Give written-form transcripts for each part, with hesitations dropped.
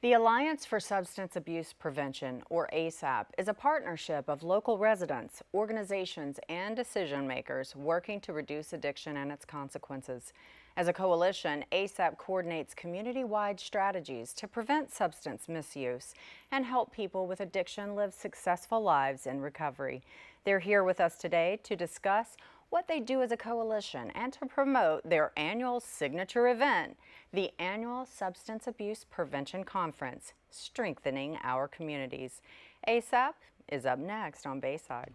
The Alliance for Substance Abuse Prevention, or ASAP, is a partnership of local residents, organizations, and decision makers working to reduce addiction and its consequences. As a coalition, ASAP coordinates community-wide strategies to prevent substance misuse and help people with addiction live successful lives in recovery. They're here with us today to discuss what they do as a coalition and to promote their annual signature event, the annual Substance Abuse Prevention Conference, Strengthening Our Communities. ASAP is up next on Bayside.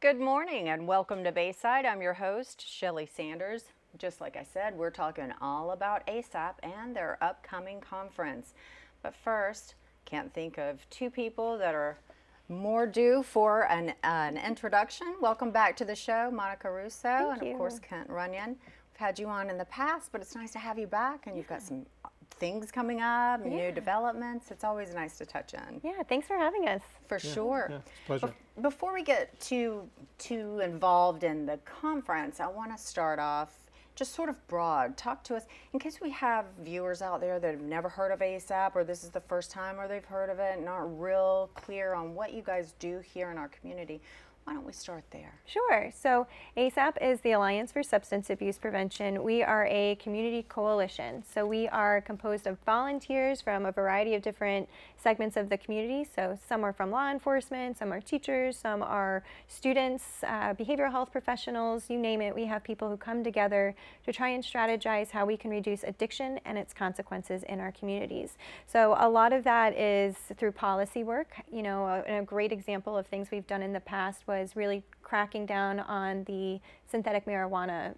Good morning and welcome to Bayside. I'm your host, Shelly Sanders. Just like I said, we're talking all about ASAP and their upcoming conference. But first, can't think of two people that are more due for an introduction. Welcome back to the show, Monica Russo, and of course Kent Runyon. We've had you on in the past, but it's nice to have you back, and you've got some things coming up, new developments. It's always nice to touch in. Yeah, thanks for having us. For sure. Yeah, it's a pleasure. Before we get too involved in the conference, I want to start off just sort of broad. Talk to us, in case we have viewers out there that have never heard of ASAP, or this is the first time or they've heard of it and aren't real clear on what you guys do here in our community. Why don't we start there? Sure. So ASAP is the Alliance for Substance Abuse Prevention. We are a community coalition. So we are composed of volunteers from a variety of different segments of the community. So some are from law enforcement, some are teachers, some are students, behavioral health professionals, you name it. We have people who come together to try and strategize how we can reduce addiction and its consequences in our communities. So a lot of that is through policy work. You know, a great example of things we've done in the past was really cracking down on the synthetic marijuana,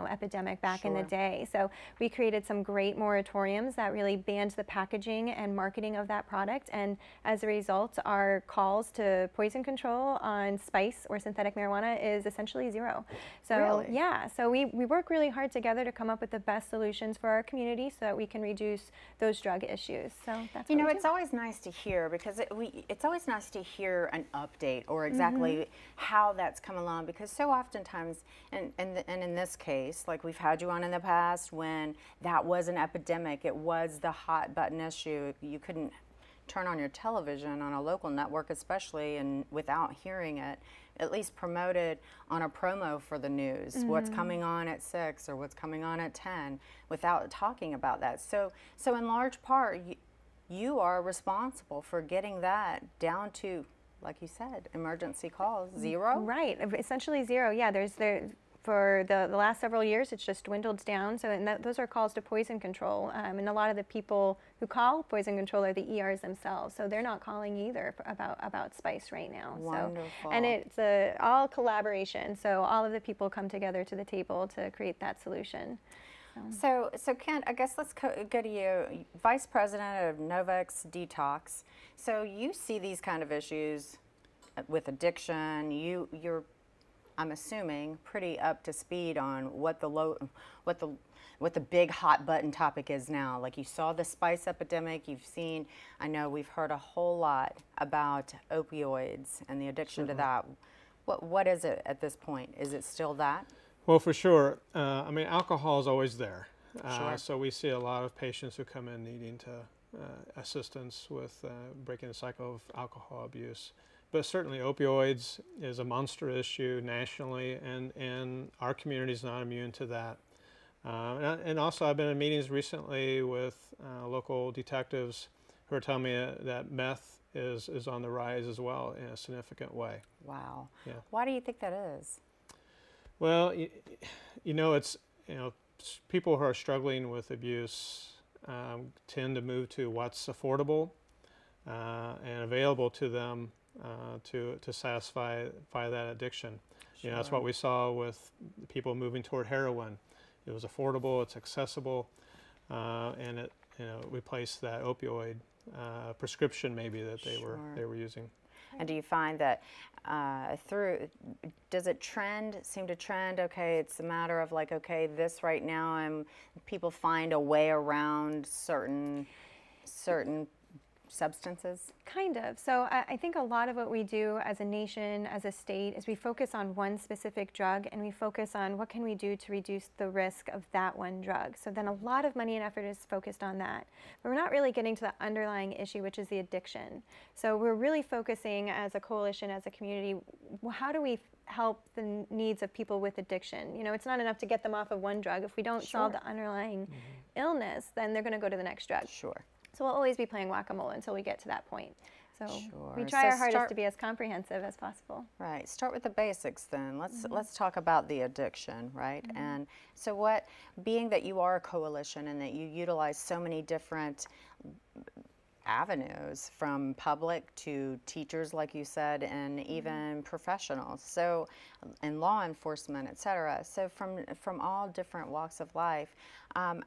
epidemic back in the day. So we created some great moratoriums that really banned the packaging and marketing of that product. And as a result, our calls to poison control on spice or synthetic marijuana is essentially zero. So really? Yeah, so we work really hard together to come up with the best solutions for our community so that we can reduce those drug issues. So that's what we do. It's always nice to hear, because it's always nice to hear an update or exactly how that's come along, because so oftentimes, and in this case, like we've had you on in the past when that was an epidemic, it was the hot button issue. You couldn't turn on your television on a local network especially and without hearing it at least promoted on a promo for the news, what's coming on at 6 or what's coming on at 10, without talking about that. So in large part, you are responsible for getting that down to, like you said, emergency calls, zero? Right, essentially zero. Yeah, for the last several years, it's just dwindled down. So those are calls to poison control. And a lot of the people who call poison control are the ERs themselves. So they're not calling either about spice right now. Wonderful. So, and it's all collaboration. So all of the people come together to the table to create that solution. So Kent, I guess let's go to you, Vice President of Novex Detox. So you see these kind of issues with addiction. You're, I'm assuming, pretty up to speed on what the big hot button topic is now. Like, you saw the spice epidemic. You've seen, I know we've heard a whole lot about opioids and the addiction to that. What is it at this point? Is it still that? Well, for sure. I mean, alcohol is always there. Sure. So we see a lot of patients who come in needing assistance with breaking the cycle of alcohol abuse. But certainly opioids is a monster issue nationally, and our community is not immune to that. And also, I've been in meetings recently with local detectives who are telling me that meth is on the rise as well in a significant way. Wow. Yeah. Why do you think that is? Well, it's people who are struggling with abuse tend to move to what's affordable and available to them to satisfy that addiction. Sure. That's what we saw with people moving toward heroin. It was affordable, it's accessible, and replace that opioid prescription maybe that they were using. And do you find that does it seem to trend? Okay, it's a matter of like, okay, this right now, people find a way around certain substances? Kind of. So I think a lot of what we do as a nation, as a state, is we focus on one specific drug and we focus on what can we do to reduce the risk of that one drug. So then a lot of money and effort is focused on that. But we're not really getting to the underlying issue, which is the addiction. So we're really focusing as a coalition, as a community, how do we help the needs of people with addiction? You know, it's not enough to get them off of one drug. If we don't solve the underlying illness, then they're going to go to the next drug. Sure. So we'll always be playing whack-a-mole until we get to that point. So we So try our hardest to be as comprehensive as possible. Right. Start with the basics then. Let's talk about the addiction, right? And so being that you are a coalition and that you utilize so many different avenues, from public to teachers, like you said, and even professionals, so, and law enforcement, et cetera. So from all different walks of life,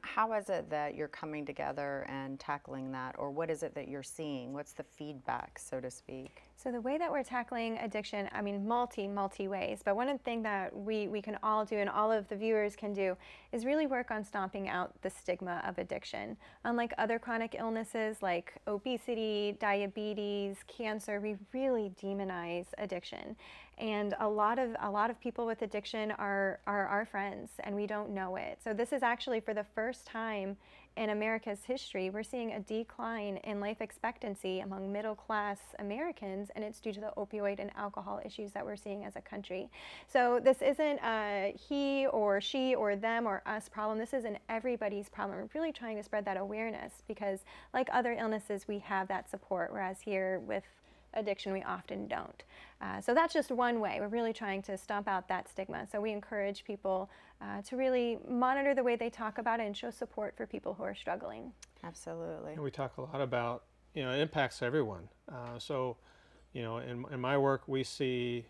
how is it that you're coming together and tackling that, or what is it that you're seeing? What's the feedback, so to speak? So the way that we're tackling addiction, I mean, multi ways, but one of the things that we can all do and all of the viewers can do is really work on stomping out the stigma of addiction. Unlike other chronic illnesses like obesity, diabetes, cancer, we really demonize addiction. And a lot of people with addiction are our friends, and we don't know it. So this is actually, for the first time in America's history, we're seeing a decline in life expectancy among middle-class Americans, and it's due to the opioid and alcohol issues that we're seeing as a country. So this isn't a he or she or them or us problem. This is an everybody's problem. We're really trying to spread that awareness because, like other illnesses, we have that support, whereas here with addiction, we often don't. So that's just one way. We're really trying to stomp out that stigma. So we encourage people to really monitor the way they talk about it and show support for people who are struggling. Absolutely. And we talk a lot about, it impacts everyone. So, in my work, we see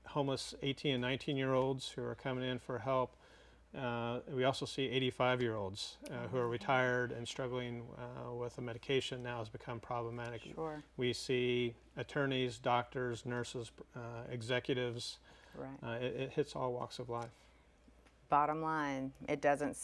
homeless 18 and 19-year-olds who are coming in for help. We also see 85-year-olds who are retired and struggling with a medication now has become problematic. Sure. We see attorneys, doctors, nurses, executives. Right. It hits all walks of life. Bottom line, it doesn't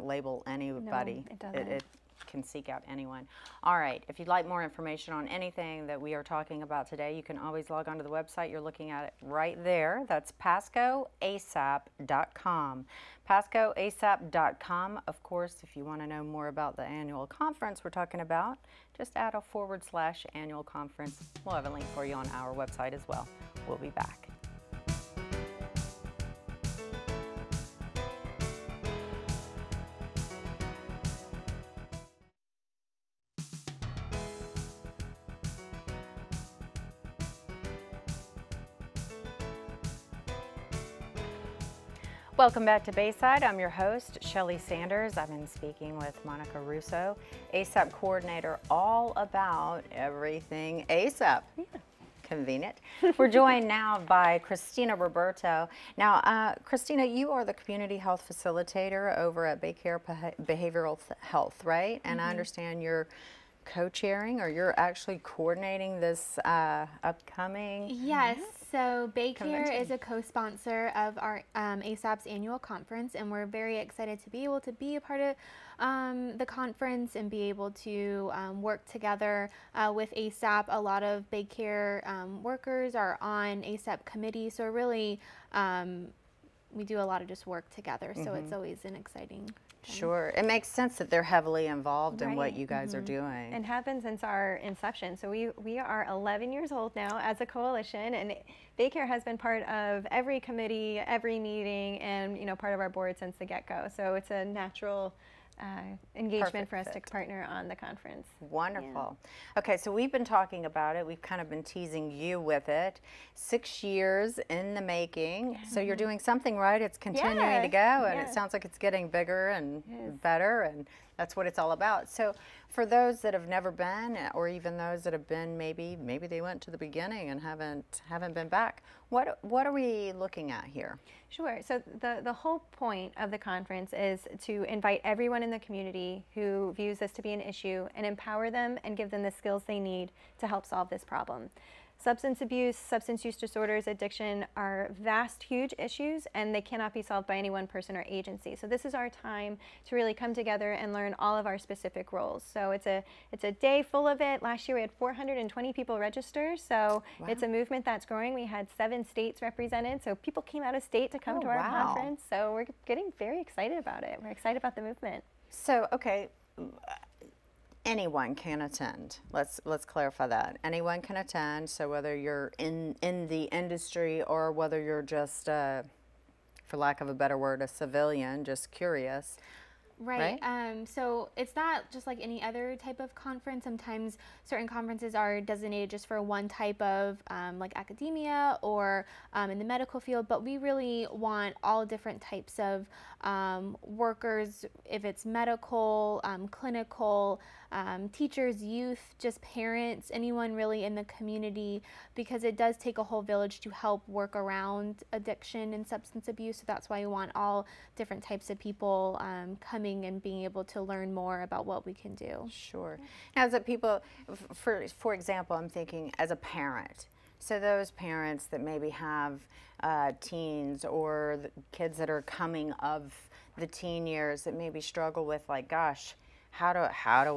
label anybody. No, it doesn't. It can seek out anyone. All right, if you'd like more information on anything that we are talking about today, you can always log onto the website. You're looking at it right there. That's PascoASAP.com. PascoASAP.com. Of course, if you want to know more about the annual conference we're talking about, just add a /annual conference. We'll have a link for you on our website as well. We'll be back. Welcome back to Bayside. I'm your host, Shelly Sanders. I've been speaking with Monica Russo, ASAP coordinator, all about everything ASAP. Yeah. Convenient. We're joined now by Christina Roberto. Now, Christina, you are the community health facilitator over at Baycare Behavioral Health, right? And I understand you're co-chairing, or you're actually coordinating this upcoming. Yes, so Baycare is a co-sponsor of our ASAP's annual conference, and we're very excited to be able to be a part of the conference and be able to work together with ASAP. A lot of Baycare workers are on ASAP committee, so really we do a lot of just work together, so it's always an exciting. Sure. It makes sense that they're heavily involved in what you guys are doing. And have been since our inception. So we are 11 years old now as a coalition, and Baycare has been part of every committee, every meeting, and part of our board since the get-go. So it's a natural engagement for us to partner on the conference. Wonderful. Yeah. Okay, so we've been talking about it. We've kind of been teasing you with it. 6 years in the making. So you're doing something right. It's continuing to go, and it sounds like it's getting bigger and better. And That's what it's all about. So for those that have never been, or even those that have been, maybe they went to the beginning and haven't been back, what are we looking at here? Sure. So the whole point of the conference is to invite everyone in the community who views this to be an issue and empower them and give them the skills they need to help solve this problem. Substance abuse, substance use disorders, addiction are vast, huge issues, and they cannot be solved by any one person or agency. So this is our time to really come together and learn all of our specific roles. So it's a day full of it. Last year we had 420 people register, so wow. It's a movement that's growing. We had 7 states represented, so people came out of state to come to our conference. So we're getting very excited about it. We're excited about the movement. So, okay. Anyone can attend. Let's clarify that. Anyone can attend. So whether you're in the industry or whether you're just, for lack of a better word, a civilian, just curious. Right. So it's not just like any other type of conference. Sometimes certain conferences are designated just for one type of like academia or in the medical field, but we really want all different types of workers, if it's medical, clinical, teachers, youth, just parents, anyone really in the community, because it does take a whole village to help work around addiction and substance abuse. So that's why we want all different types of people coming and being able to learn more about what we can do. Sure. Now, as a people, for example, I'm thinking as a parent. So those parents that maybe have teens or the kids that are coming of the teen years that maybe struggle with, like, gosh, how do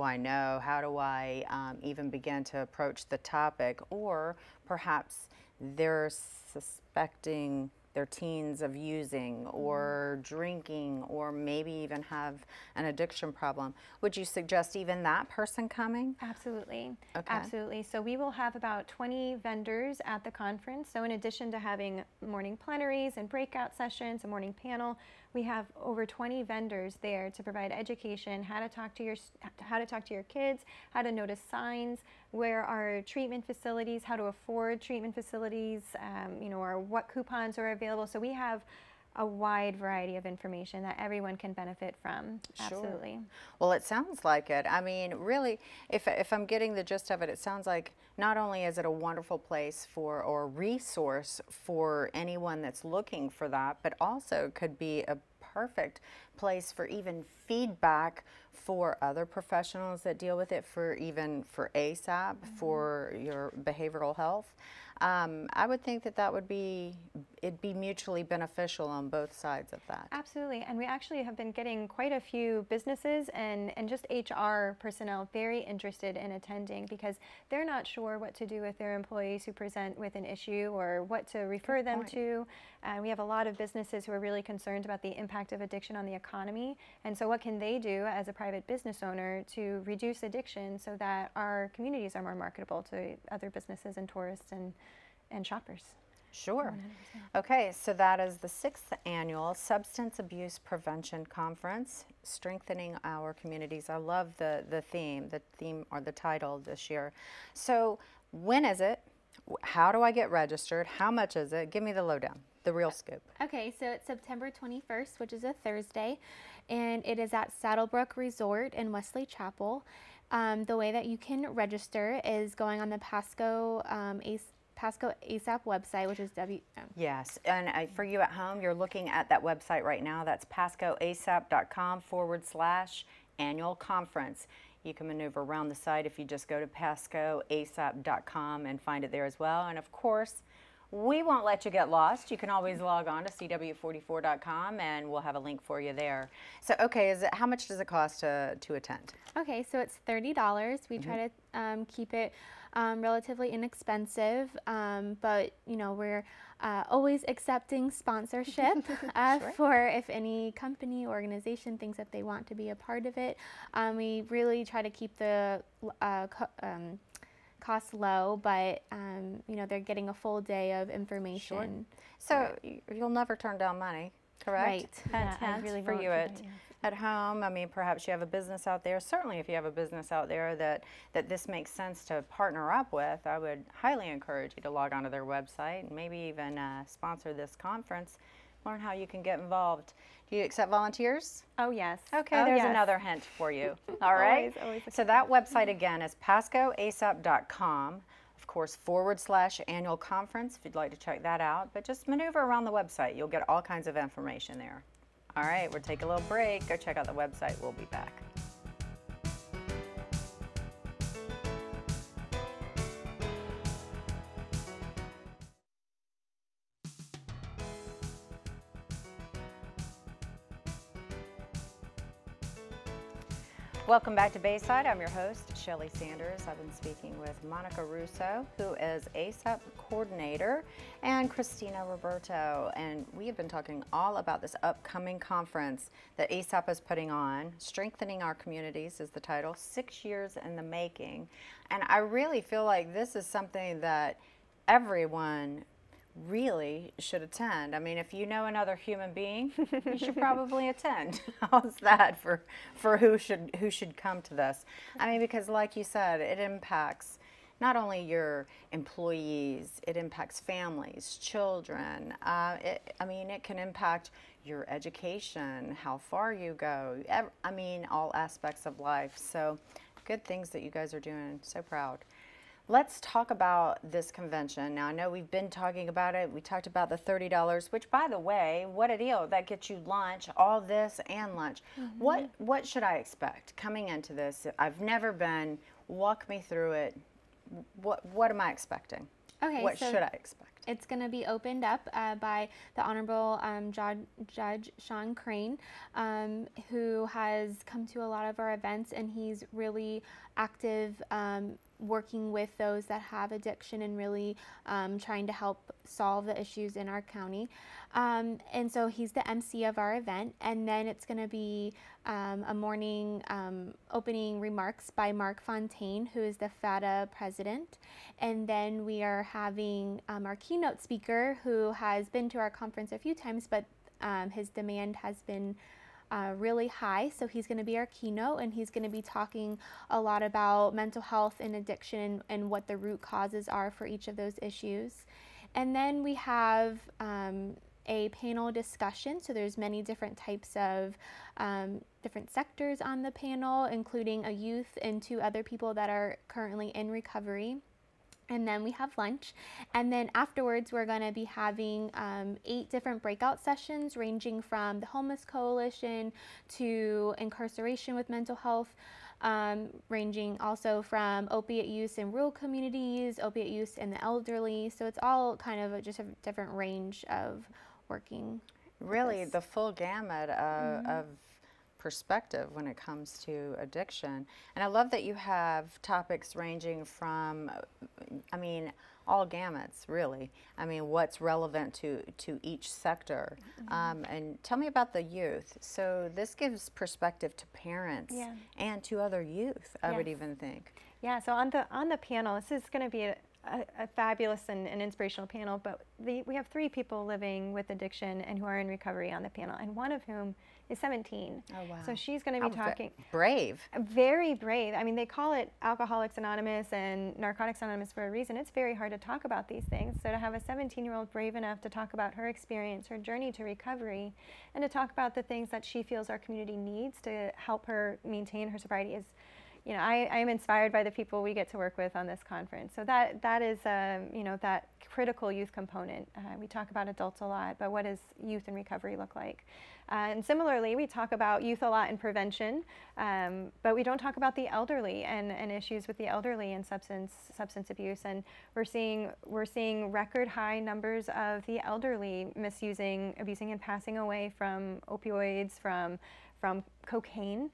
I know? How do I even begin to approach the topic? Or perhaps they're suspecting their teens of using or drinking, or maybe even have an addiction problem. Would you suggest even that person coming? Absolutely. Okay. Absolutely. So we will have about 20 vendors at the conference. So in addition to having morning plenaries and breakout sessions, a morning panel, we have over 20 vendors there to provide education, how to talk to your kids, how to notice signs, where are treatment facilities, how to afford treatment facilities, or what coupons are available. So we have a wide variety of information that everyone can benefit from. Sure. Absolutely. Well, it sounds like it. I mean, really, if I'm getting the gist of it, it sounds like not only is it a wonderful place for, or resource for anyone that's looking for that, but also could be a perfect place for even feedback for other professionals that deal with it, for ASAP, for your behavioral health. I would think that it'd be mutually beneficial on both sides of that. Absolutely, and we actually have been getting quite a few businesses and just HR personnel very interested in attending, because they're not sure what to do with their employees who present with an issue or what to refer them to. We have a lot of businesses who are really concerned about the impact of addiction on the economy, and so what can they do as a private business owner to reduce addiction so that our communities are more marketable to other businesses and tourists and shoppers. Sure. 100%. Okay, so that is the 6th annual Substance Abuse Prevention Conference, Strengthening Our Communities. I love the theme or the title this year. So when is it? How do I get registered? How much is it? Give me the lowdown, the real scoop. Okay, so it's September 21st, which is a Thursday, and it is at Saddlebrook Resort in Wesley Chapel. The way that you can register is going on the Pasco ASAP website, which is Yes, and for you at home, you're looking at that website right now. That's pascoasap.com/annual conference. You can maneuver around the site if you just go to pascoasap.com and find it there as well. And of course, we won't let you get lost. You can always log on to cw44.com and we'll have a link for you there. So, okay, how much does it cost to attend? Okay, so it's $30. We try to keep it relatively inexpensive, but we're always accepting sponsorship Sure. for if any company or organization thinks that they want to be a part of it. We really try to keep the cost low, but they're getting a full day of information. Sure. So you'll never turn down money, correct? Right. Fantastic. really For you volunteer, at home. I mean, perhaps you have a business out there. Certainly, if you have a business out there that this makes sense to partner up with, I would highly encourage you to log onto their website and maybe even sponsor this conference. learn how you can get involved. Do you accept volunteers? Oh, yes. Okay, Oh, there's yes. another hint for you. All right. Always So that website again is pascoasap.com. Of course, /annual conference if you'd like to check that out. But just maneuver around the website. You'll get all kinds of information there. All right, we'll take a little break. Go check out the website. We'll be back. Welcome back to Bayside. I'm your host, Shelly Sanders. I've been speaking with Monica Russo, who is ASAP coordinator, and Christina Roberto. And we have been talking all about this upcoming conference that ASAP is putting on. Strengthening Our Communities is the title, 6 years in the making. And I really feel like this is something that everyone really should attend. I mean, if you know another human being, you should probably attend. How's that for who should come to this? I mean, because like you said, it impacts not only your employees, it impacts families, children. I mean, it can impact your education, how far you go. I mean, all aspects of life. So good things that you guys are doing. So proud. Let's talk about this convention. Now, I know we've been talking about it. We talked about the $30, which, by the way, what a deal. That gets you lunch, all this and lunch. Mm-hmm. What should I expect coming into this? I've never been. Walk me through it. What am I expecting? Okay, what should I expect? It's going to be opened up by the Honorable Judge Sean Crane, who has come to a lot of our events, and he's really active working with those that have addiction and really trying to help solve the issues in our county. And so he's the MC of our event, and then it's going to be a morning opening remarks by Mark Fontaine, who is the FATA president. And then we are having our keynote speaker, who has been to our conference a few times, but his demand has been really high, so he's going to be our keynote, and he's going to be talking a lot about mental health and addiction and what the root causes are for each of those issues. And then we have a panel discussion, so there's many different types of different sectors on the panel, including a youth and 2 other people that are currently in recovery. And then we have lunch, and then afterwards we're going to be having 8 different breakout sessions ranging from the Homeless Coalition to incarceration with mental health, ranging also from opiate use in rural communities, opiate use in the elderly. So it's all kind of just a different range of working. Really, the full gamut of perspective when it comes to addiction. And I love that you have topics ranging from, I mean, all gamuts, really. I mean, what's relevant to each sector. And tell me about the youth. So this gives perspective to parents and to other youth, I would even think. Yeah, so on the panel, this is going to be a fabulous and inspirational panel, but we have 3 people living with addiction and who are in recovery on the panel, and one of whom is 17. Oh, wow. So she's going to be talking. Brave. Very brave. I mean, they call it Alcoholics Anonymous and Narcotics Anonymous for a reason. It's very hard to talk about these things. So to have a 17-year-old brave enough to talk about her experience, her journey to recovery, and to talk about the things that she feels our community needs to help her maintain her sobriety is, you know, I am inspired by the people we get to work with on this conference. So that is, you know, that critical youth component. We talk about adults a lot, but what does youth in recovery look like? And similarly, we talk about youth a lot in prevention, but we don't talk about the elderly and issues with the elderly and substance abuse. And we're seeing record high numbers of the elderly misusing, abusing, and passing away from opioids, from cocaine.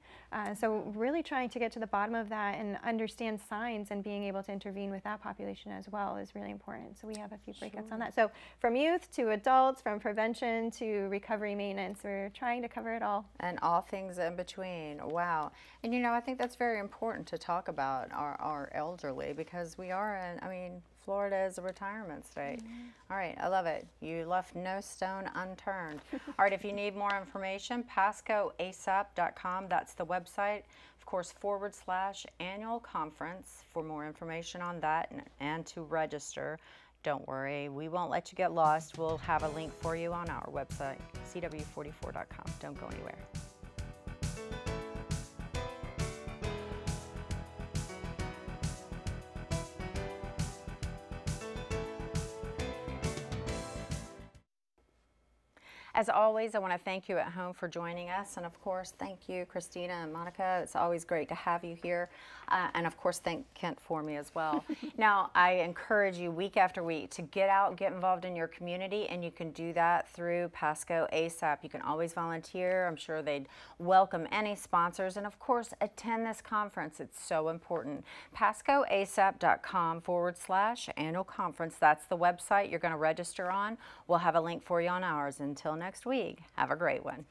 So really trying to get to the bottom of that and understand signs and being able to intervene with that population as well is really important. So we have a few breakouts on that. So from youth to adults, from prevention to recovery maintenance, we're trying to cover it all. And all things in between. Wow. And you know, I think that's very important to talk about our elderly, because we are in, I mean, Florida is a retirement state. All right, I love it. You left no stone unturned. All right, if you need more information, PascoASAP.com, that's the website. Of course, /annual conference for more information on that and to register. don't worry, we won't let you get lost. We'll have a link for you on our website, cw44.com. Don't go anywhere. As always, I want to thank you at home for joining us, and of course, thank you, Christina and Monica. It's always great to have you here, and of course, thank Kent for me as well. Now, I encourage you week after week to get out, get involved in your community, and you can do that through Pasco ASAP. You can always volunteer. I'm sure they'd welcome any sponsors, and of course, attend this conference. It's so important. PascoASAP.com/annual conference. That's the website you're going to register on. We'll have a link for you on ours. Until next week, have a great one.